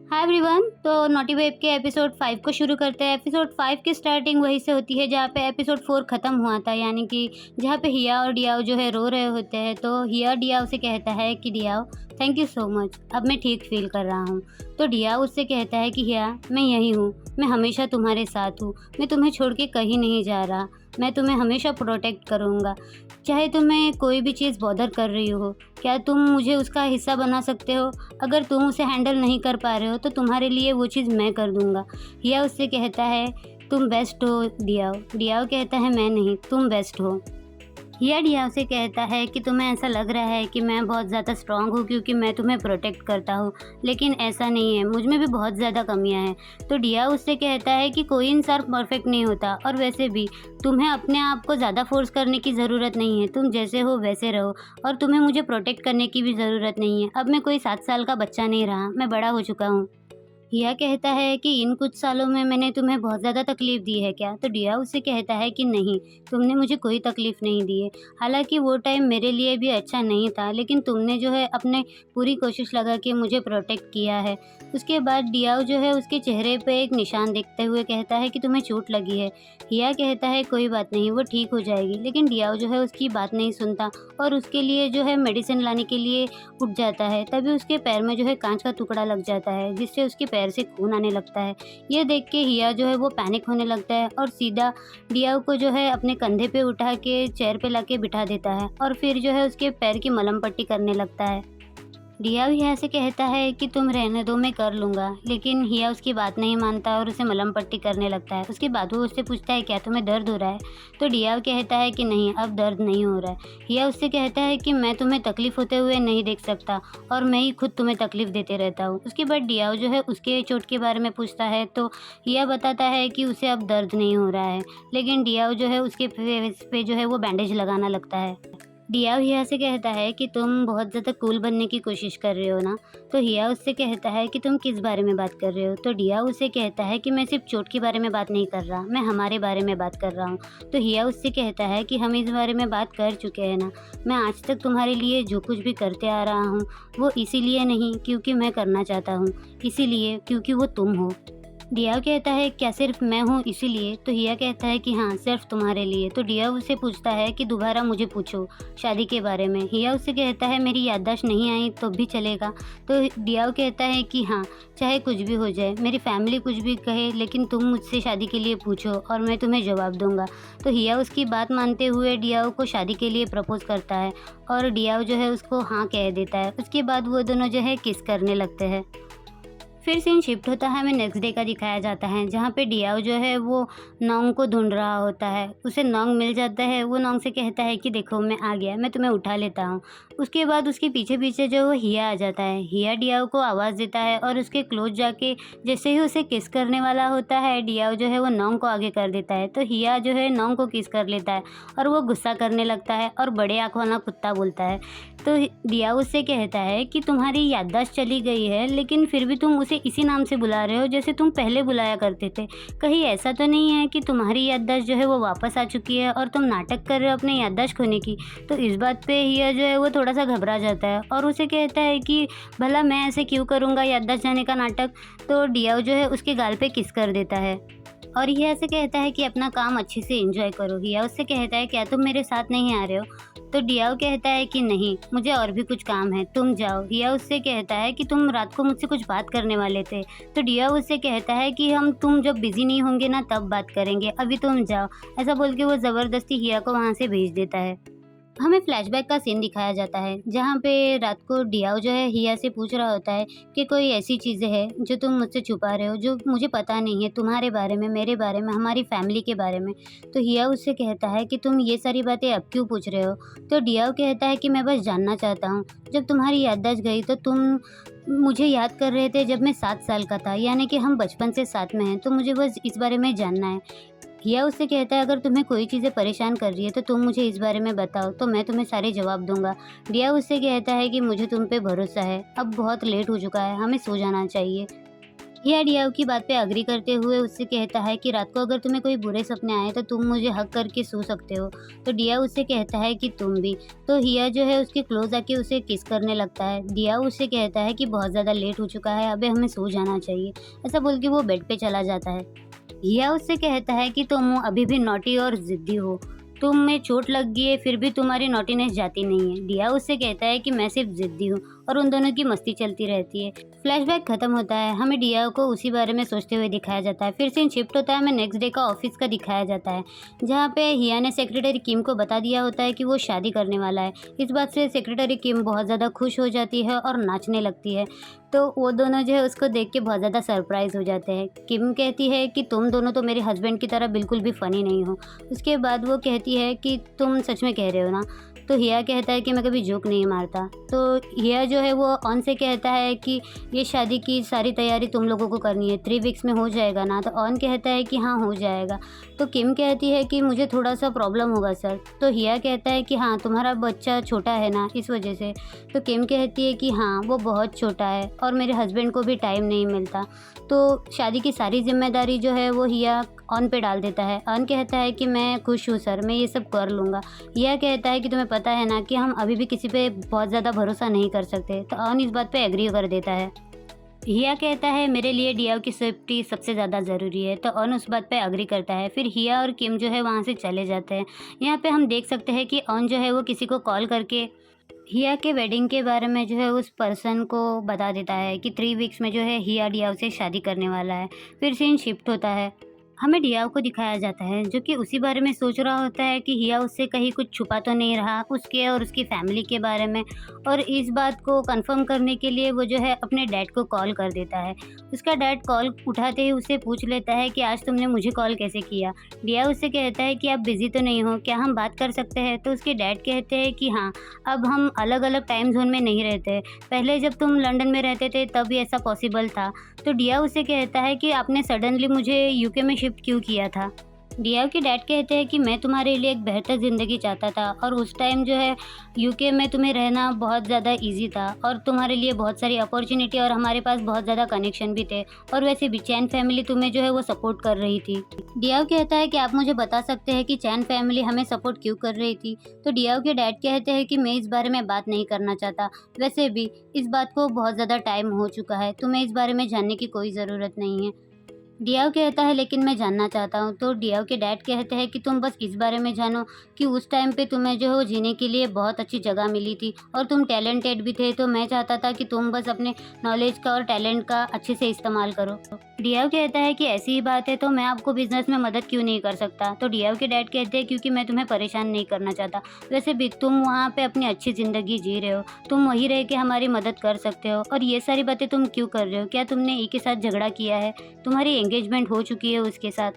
Hi everyone. तो naughty web के episode 5 को शुरू करते हैं। एपिसोड 5 की स्टार्टिंग वहीं से होती है जहाँ पे एपिसोड 4 ख़त्म हुआ था, यानी कि जहाँ पे हिया और डियाओ जो है रो रहे होते हैं। तो हिया डियाओ से कहता है कि Diao thank you so much, अब मैं ठीक फील कर रहा हूँ। तो डियाओ उससे कहता है कि हिया मैं यहीं हूँ, मैं हमेशा तुम्हारे साथ हूँ, मैं तुम्हें छोड़ के कहीं नहीं जा रहा, मैं तुम्हें हमेशा प्रोटेक्ट करूँगा। चाहे तुम्हें कोई भी चीज़ बॉदर कर रही हो, क्या तुम मुझे उसका हिस्सा बना सकते हो? अगर तुम उसे हैंडल नहीं कर पा रहे हो तो तुम्हारे लिए वो चीज़ मैं कर दूँगा। हिया उससे कहता है तुम बेस्ट हो डियाओ। डियाओ कहता है मैं नहीं, तुम बेस्ट हो। हिया डियाओ से कहता है कि तुम्हें ऐसा लग रहा है कि मैं बहुत ज़्यादा स्ट्रांग हूँ क्योंकि मैं तुम्हें प्रोटेक्ट करता हूँ, लेकिन ऐसा नहीं है, मुझ में भी बहुत ज़्यादा कमियाँ हैं। तो डियाओ उससे कहता है कि कोई इंसान परफेक्ट नहीं होता, और वैसे भी तुम्हें अपने आप को ज़्यादा फोर्स करने की ज़रूरत नहीं है, तुम जैसे हो वैसे रहो, और तुम्हें मुझे प्रोटेक्ट करने की भी ज़रूरत नहीं है। अब मैं कोई 7 साल का बच्चा नहीं रहा, मैं बड़ा हो चुका हूँ। हिया कहता है कि इन कुछ सालों में मैंने तुम्हें बहुत ज़्यादा तकलीफ़ दी है क्या? तो डिया उससे कहता है कि नहीं, तुमने मुझे कोई तकलीफ़ नहीं दी है। हालाँकि वो टाइम मेरे लिए भी अच्छा नहीं था, लेकिन तुमने जो है अपने पूरी कोशिश लगा के मुझे प्रोटेक्ट किया है। उसके बाद डियाओ जो है उसके चेहरे पे एक निशान देखते हुए कहता है कि तुम्हें चोट लगी है। हिया कहता है कोई बात नहीं, वो ठीक हो जाएगी, लेकिन डियाओ जो है उसकी बात नहीं सुनता और उसके लिए जो है मेडिसिन लाने के लिए उठ जाता है। तभी उसके पैर में जो है काँच का टुकड़ा लग जाता है, जिससे उसके पैर से खून आने लगता है। ये देख के हिया जो है वो पैनिक होने लगता है और सीधा डियाओ को जो है अपने कंधे पे उठा के चेयर पे लाके बिठा देता है और फिर जो है उसके पैर की मलहम पट्टी करने लगता है। डिया भी हिया से कहता है कि तुम रहने दो, मैं कर लूँगा, लेकिन हिया उसकी बात नहीं मानता और उसे मलहम पट्टी करने लगता है। उसके बाद वो उससे पूछता है क्या तुम्हें दर्द हो रहा है? तो डिया कहता है कि नहीं, अब दर्द नहीं हो रहा है। हिया उससे कहता है कि मैं तुम्हें तकलीफ़ होते हुए नहीं देख सकता और मैं ही खुद तुम्हें तकलीफ़ देते रहता हूँ। उसके बाद डिया जो है उसके चोट के बारे में पूछता है, तो हिया बताता है कि उसे अब दर्द नहीं हो रहा है, लेकिन डिया जो है उसके फेस पे जो है वो बैंडेज लगाना लगता है। डिया हिया से कहता है कि तुम बहुत ज़्यादा कूल बनने की कोशिश कर रहे हो ना? तो हिया उससे कहता है कि तुम किस बारे में बात कर रहे हो? तो डिया उसे कहता है कि मैं सिर्फ चोट के बारे में बात नहीं कर रहा, मैं हमारे बारे में बात कर रहा हूँ। तो हिया उससे कहता है कि हम इस बारे में बात कर चुके हैं ना, मैं आज तक तुम्हारे लिए जो कुछ भी करते आ रहा हूँ, वो इसीलिए नहीं क्योंकि मैं करना चाहता हूँ, इसीलिए क्योंकि वो तुम हो। डिया कहता है क्या सिर्फ मैं हूँ इसीलिए? तो हिया कहता है कि हाँ, सिर्फ तुम्हारे लिए। तो डिया उससे पूछता है कि दोबारा मुझे पूछो शादी के बारे में। हिया उससे कहता है मेरी याददाश्त नहीं आई तो भी चलेगा। तो डिया कहता है कि हाँ, चाहे कुछ भी हो जाए, मेरी फैमिली कुछ भी कहे, लेकिन तुम मुझसे शादी के लिए पूछो और मैं तुम्हें जवाब दूंगा। तो हिया उसकी बात मानते हुए डिया को शादी के लिए प्रपोज करता है और डिया जो है उसको हाँ कह देता है। उसके बाद वो दोनों जो है किस करने लगते हैं। फिर सीन शिफ्ट होता है, हमें नेक्स्ट डे का दिखाया जाता है जहाँ पे डियाओ जो है वो नोंग को ढूंढ रहा होता है। उसे नोंग मिल जाता है, वो नोंग से कहता है कि देखो मैं आ गया, मैं तुम्हें उठा लेता हूँ। उसके बाद उसके पीछे पीछे जो वो हिया आ जाता है। हिया डियाओ को आवाज़ देता है और उसके क्लोज जाके जैसे ही उसे किस करने वाला होता है, डियाओ जो है वो नोंग को आगे कर देता है। तो हिया जो है नोंग को किस कर लेता है और वो गुस्सा करने लगता है और बड़े आँख वाला कुत्ता बोलता है। तो डिया उससे कहता है कि तुम्हारी याददाश्त चली गई है, लेकिन फिर भी तुम उसे इसी नाम से बुला रहे हो जैसे तुम पहले बुलाया करते थे। कहीं ऐसा तो नहीं है कि तुम्हारी याददाश्त जो है वो वापस आ चुकी है और तुम नाटक कर रहे हो अपने याददाश्त खोने की? तो इस बात पे हिया जो है वो थोड़ा सा घबरा जाता है और उसे कहता है कि भला मैं ऐसे क्यों करूँगा याददाश्त जाने का नाटक? तो डिया जो है उसके गाल पे किस कर देता है और हिया से कहता है कि अपना काम अच्छे से एंजॉय करो। हिया उससे कहता है क्या तुम मेरे साथ नहीं आ रहे हो? तो डियाओ कहता है कि नहीं, मुझे और भी कुछ काम है, तुम जाओ। हिया उससे कहता है कि तुम रात को मुझसे कुछ बात करने वाले थे। तो डियाओ उससे कहता है कि हम तुम जब बिजी नहीं होंगे ना तब बात करेंगे, अभी तुम जाओ। ऐसा बोल के वो ज़बरदस्ती हिया को वहाँ से भेज देता है। हमें फ्लैशबैक का सीन दिखाया जाता है जहाँ पे रात को डियाओ जो है हिया से पूछ रहा होता है कि कोई ऐसी चीज़ें हैं जो तुम मुझसे छुपा रहे हो, जो मुझे पता नहीं है तुम्हारे बारे में, मेरे बारे में, हमारी फैमिली के बारे में। तो हिया उससे कहता है कि तुम ये सारी बातें अब क्यों पूछ रहे हो? तो डियाओ कहता है कि मैं बस जानना चाहता हूँ, जब तुम्हारी याददाश्त गई तो तुम मुझे याद कर रहे थे जब मैं 7 साल का था, यानी कि हम बचपन से साथ में हैं, तो मुझे बस इस बारे में जानना है। हिया उससे कहता है अगर तुम्हें कोई चीज़ें परेशान कर रही है तो तुम मुझे इस बारे में बताओ, तो मैं तुम्हें सारे जवाब दूंगा। डिया उससे कहता है कि मुझे तुम पे भरोसा है, अब बहुत लेट हो चुका है, हमें सो जाना चाहिए। हिया डियाओ की बात पे अग्री करते हुए उससे कहता है कि रात को अगर तुम्हें कोई बुरे सपने आए तो तुम मुझे हक करके सो सकते हो। तो डियाओ उससे कहता है कि तुम भी। तो हिया जो है उसके क्लोज आके उसे किस करने लगता है। डियाओ उससे कहता है कि बहुत ज़्यादा लेट हो चुका है, अबे हमें सो जाना चाहिए। ऐसा बोल के वो बेड पे चला जाता है। हिया उससे कहता है कि तुम अभी भी नॉटी और ज़िद्दी हो। तुम में चोट लग गई है फिर भी तुम्हारी नॉटीनेस जाती नहीं है। डिया उससे कहता है कि मैं सिर्फ ज़िद्दी हूँ और उन दोनों की मस्ती चलती रहती है। फ्लैशबैक खत्म होता है, हमें डिया को उसी बारे में सोचते हुए दिखाया जाता है। फिर सीन शिफ्ट होता है, हमें नेक्स्ट डे का ऑफिस का दिखाया जाता है, जहाँ पे हिया ने सेक्रेटरी किम को बता दिया होता है कि वो शादी करने वाला है। इस बात से सेक्रेटरी किम बहुत ज़्यादा खुश हो जाती है और नाचने लगती है। तो वो दोनों जो है उसको देख के बहुत ज़्यादा सरप्राइज़ हो जाते हैं। किम कहती है कि तुम दोनों तो मेरे हस्बैंड की तरह बिल्कुल भी फ़नी नहीं हो। उसके बाद वो कहती है कि तुम सच में कह रहे हो ना? तो हिया कहता है कि मैं कभी जोक नहीं मारता। तो हिया जो है वो ऑन से कहता है कि ये शादी की सारी तैयारी तुम लोगों को करनी है, 3 वीक्स में हो जाएगा ना? तो ऑन कहता है कि हाँ, हो जाएगा। तो किम कहती है कि मुझे थोड़ा-सा प्रॉब्लम होगा सर। तो हिया कहता है कि हाँ, तुम्हारा बच्चा छोटा है ना, इस वजह से। तो किम कहती है कि हाँ, वो बहुत छोटा है और मेरे हस्बैंड को भी टाइम नहीं मिलता। तो शादी की सारी ज़िम्मेदारी जो है वो हिया ऑन पे डाल देता है। ऑन कहता है कि मैं खुश हूँ सर, मैं ये सब कर लूँगा। हिया कहता है कि तुम्हें पता है ना कि हम अभी भी किसी पे बहुत ज़्यादा भरोसा नहीं कर सकते। तो ऑन इस बात पे एग्री कर देता है। हिया कहता है मेरे लिए डियाओ की सेफ्टी सबसे ज़्यादा ज़रूरी है। तो ऑन उस बात पे एग्री करता है। फिर हिया और किम जो है वहाँ से चले जाते हैं। यहाँ पे हम देख सकते हैं कि ऑन जो है वो किसी को कॉल करके हिया के वेडिंग के बारे में जो है उस पर्सन को बता देता है कि 3 वीक्स में जो है हिया डियाओ से शादी करने वाला है। फिर सीन शिफ्ट होता है, हमें डियाओ को दिखाया जाता है जो कि उसी बारे में सोच रहा होता है कि हिया उससे कहीं कुछ छुपा तो नहीं रहा उसके और उसकी फैमिली के बारे में। और इस बात को कंफर्म करने के लिए वो जो है अपने डैड को कॉल कर देता है। उसका डैड कॉल उठाते ही उससे पूछ लेता है कि आज तुमने मुझे कॉल कैसे किया। डिया उससे कहता है कि आप बिज़ी तो नहीं हो, क्या हम बात कर सकते हैं? तो उसके डैड कहते हैं कि हाँ, अब हम अलग अलग टाइम जोन में नहीं रहते, पहले जब तुम लंदन में रहते थे तब भी ऐसा पॉसिबल था। तो डिया उसे कहता है कि आपने सडनली मुझे यूके में शिफ्ट क्यों किया था? डिया के डैड कहते हैं कि मैं तुम्हारे लिए एक बेहतर ज़िंदगी चाहता था और उस टाइम जो है यूके में तुम्हें रहना बहुत ज़्यादा इजी था और तुम्हारे लिए बहुत सारी अपॉर्चुनिटी और हमारे पास बहुत ज़्यादा कनेक्शन भी थे और वैसे भी चैन फैमिली तुम्हें जो है वो सपोर्ट कर रही थी। डियाव कहता है कि आप मुझे बता सकते हैं कि चैन फैमिली हमें सपोर्ट क्यों कर रही थी? तो डियाव के डैड कहते हैं कि मैं इस बारे में बात नहीं करना चाहता, वैसे भी इस बात को बहुत ज़्यादा टाइम हो चुका है, तुम्हें इस बारे में जानने की कोई ज़रूरत नहीं है। डियाव कहता है लेकिन मैं जानना चाहता हूँ। तो डियाव के डैड कहते हैं कि तुम बस इस बारे में जानो कि उस टाइम पे तुम्हें जो है वो जीने के लिए बहुत अच्छी जगह मिली थी और तुम टैलेंटेड भी थे, तो मैं चाहता था कि तुम बस अपने नॉलेज का और टैलेंट का अच्छे से इस्तेमाल करो। डियाव कहता है कि ऐसी ही बात है तो मैं आपको बिजनेस में मदद क्यों नहीं कर सकता? तो डियाव के डैड कहते हैं क्योंकि मैं तुम्हें परेशान नहीं करना चाहता, वैसे भी तुम वहाँ पे अपनी अच्छी ज़िंदगी जी रहे हो, तुम वहीं रह के हमारी मदद कर सकते हो और ये सारी बातें तुम क्यों कर रहे हो? क्या तुमने ई के साथ झगड़ा किया है? तुम्हारी एंगेजमेंट हो चुकी है उसके साथ।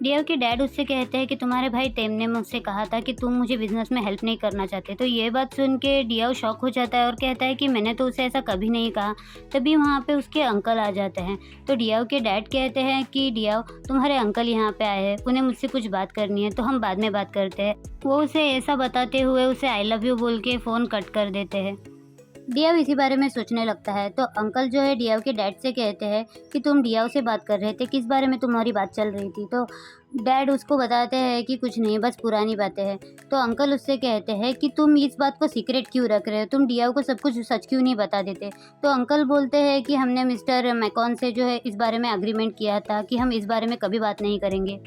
डियो के डैड उससे कहते हैं कि तुम्हारे भाई टेम ने मुझसे कहा था कि तुम मुझे बिजनेस में हेल्प नहीं करना चाहते। तो ये बात सुन के डियो शॉक हो जाता है और कहता है कि मैंने तो उसे ऐसा कभी नहीं कहा। तभी वहाँ पे उसके अंकल आ जाते हैं। तो डियो के डैड कहते हैं कि डियो, तुम्हारे अंकल यहाँ पे आए हैं, उन्हें मुझसे कुछ बात करनी है, तो हम बाद में बात करते हैं। वो उसे ऐसा बताते हुए उसे आई लव यू बोल के फ़ोन कट कर देते हैं। डियाव इसी बारे में सोचने लगता है। तो अंकल जो है डियाव के डैड से कहते हैं कि तुम डियाव से बात कर रहे थे, किस बारे में तुम्हारी बात चल रही थी? तो डैड उसको बताते हैं कि कुछ नहीं, बस पुरानी बातें हैं। तो अंकल उससे कहते हैं कि तुम इस बात को सीक्रेट क्यों रख रहे हो, तुम डियाव को सब कुछ सच क्यों नहीं बता देते? तो अंकल बोलते हैं कि हमने मिस्टर मैकॉन से जो है इस बारे में एग्रीमेंट किया था कि हम इस बारे में कभी बात नहीं करेंगे।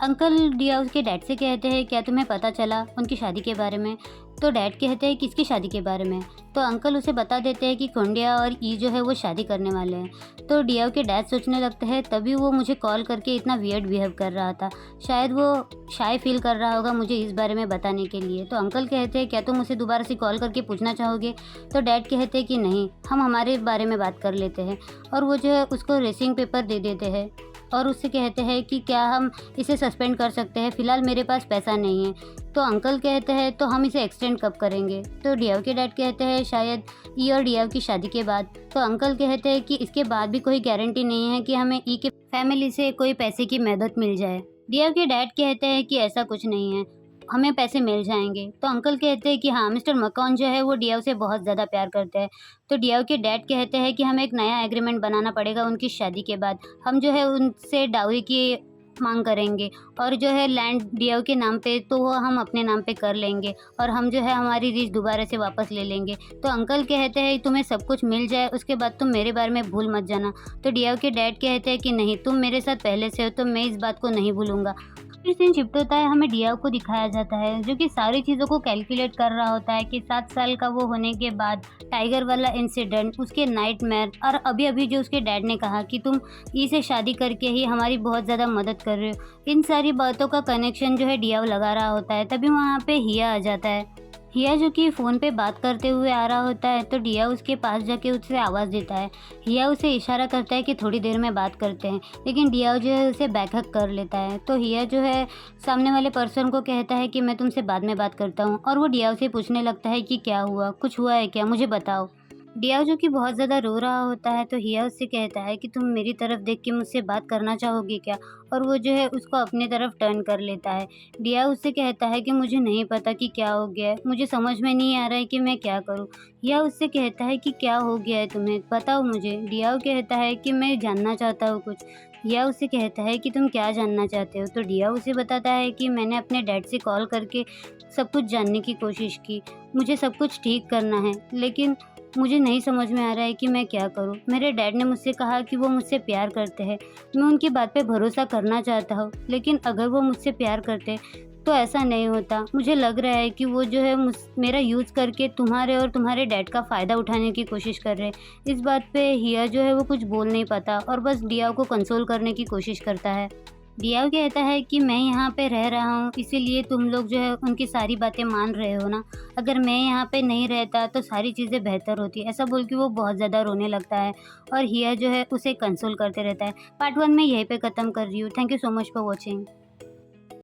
अंकल डियाव के डैड से कहते हैं क्या तुम्हें पता चला उनकी शादी के बारे में? तो डैड कहते हैं किसकी शादी के बारे में? तो अंकल उसे बता देते हैं कि कोंडिया और ई जो है वो शादी करने वाले हैं। तो डियाव के डैड सोचने लगते हैं तभी वो मुझे कॉल करके इतना वियर्ड बिहेव कर रहा था, शायद वो शाय फील कर रहा होगा मुझे इस बारे में बताने के लिए। तो अंकल कहते हैं क्या तुम उसे दोबारा से कॉल करके पूछना चाहोगे? तो डैड कहते हैं कि नहीं, हम हमारे बारे में बात कर लेते हैं। और वो जो है उसको रेसिंग पेपर दे देते हैं और उससे कहते हैं कि क्या हम इसे सस्पेंड कर सकते हैं, फ़िलहाल मेरे पास पैसा नहीं है। तो अंकल कहते हैं तो हम इसे एक्सटेंड कब करेंगे? तो डियाव के डैड कहते हैं शायद ई और डियाव की शादी के बाद। तो अंकल कहते हैं कि इसके बाद भी कोई गारंटी नहीं है कि हमें ई के फैमिली से कोई पैसे की मदद मिल जाए। डियाव के डैड कहते हैं कि ऐसा कुछ नहीं है, हमें पैसे मिल जाएँगे। तो अंकल कहते हैं कि हाँ, मिस्टर मकॉन जो है वो डियाओ से बहुत ज़्यादा प्यार करते हैं। तो डियाओ के डैड कहते हैं कि हमें एक नया एग्रीमेंट बनाना पड़ेगा उनकी शादी के बाद। हम जो है उनसे डाउरी की माँग करेंगे और जो है लैंड डियाओ के नाम पे तो वो हम अपने नाम पे कर लेंगे और हम जो है हमारी रीच दोबारा से वापस ले लेंगे। तो अंकल कहते हैं तुम्हें सब कुछ मिल जाए उसके बाद तुम मेरे बारे में भूल मत जाना। तो डियाओ के डैड कहते हैं कि नहीं, तुम मेरे साथ पहले से हो तो मैं इस बात को नहीं भूलूँगा। फिर सीन शिफ्ट होता है, हमें डियाओ को दिखाया जाता है जो कि सारी चीज़ों को कैलकुलेट कर रहा होता है कि 7 साल का वो होने के बाद टाइगर वाला इंसिडेंट, उसके नाइटमेयर और अभी-अभी जो उसके डैड ने कहा कि तुम ई से शादी करके ही हमारी बहुत ज़्यादा मदद कर रहे हो। इन सारी बातों का कनेक्शन जो है डियाओ लगा रहा होता है, तभी वहाँ पे हिया आ जाता है। हिया जो कि फ़ोन पे बात करते हुए आ रहा होता है, तो डिया उसके पास जाके उससे आवाज़ देता है। हिया उसे इशारा करता है कि थोड़ी देर में बात करते हैं, लेकिन डिया जो है उसे बैकहक कर लेता है। तो हिया जो है सामने वाले पर्सन को कहता है कि मैं तुमसे बाद में बात करता हूँ और वो डिया से पूछने लगता है कि क्या हुआ? कुछ हुआ है क्या? मुझे बताओ। डिया जो कि बहुत ज़्यादा रो रहा होता है, तो हिया उससे कहता है कि तुम मेरी तरफ देख के मुझसे बात करना चाहोगे क्या? और वो जो है उसको अपनी तरफ टर्न कर लेता है। डिया उससे कहता है कि मुझे नहीं पता कि क्या हो गया है, मुझे समझ में नहीं आ रहा है कि मैं क्या करूँ? हिया उससे कहता है कि क्या हो गया है तुम्हें? बताओ मुझे। डिया कहता है कि मैं जानना चाहता हूँ कुछ। हिया उससे कहता है कि तुम क्या जानना चाहते हो? तो डिया उसे बताता है कि मैंने अपने डैड से कॉल करके सब कुछ जानने की कोशिश की। मुझे सब कुछ ठीक करना है, लेकिन मुझे नहीं समझ में आ रहा है कि मैं क्या करूँ। मेरे डैड ने मुझसे कहा कि वो मुझसे प्यार करते हैं। मैं उनकी बात पे भरोसा करना चाहता हूँ, लेकिन अगर वो मुझसे प्यार करते तो ऐसा नहीं होता। मुझे लग रहा है कि वो जो है मेरा यूज़ करके तुम्हारे और तुम्हारे डैड का फ़ायदा उठाने की कोशिश कर रहे हैं। इस बात पे हिया जो है वो कुछ बोल नहीं पाता और बस डिया को कंसोल करने की कोशिश करता है। डिया कहता है कि मैं यहाँ पे रह रहा हूँ, इसीलिए तुम लोग जो है उनकी सारी बातें मान रहे हो ना। अगर मैं यहाँ पे नहीं रहता तो सारी चीज़ें बेहतर होती। ऐसा बोल के वो बहुत ज़्यादा रोने लगता है और हिया जो है उसे कंसोल करते रहता है। पार्ट 1 मैं यहीं पे ख़त्म कर रही हूँ। Thank you so much for watching.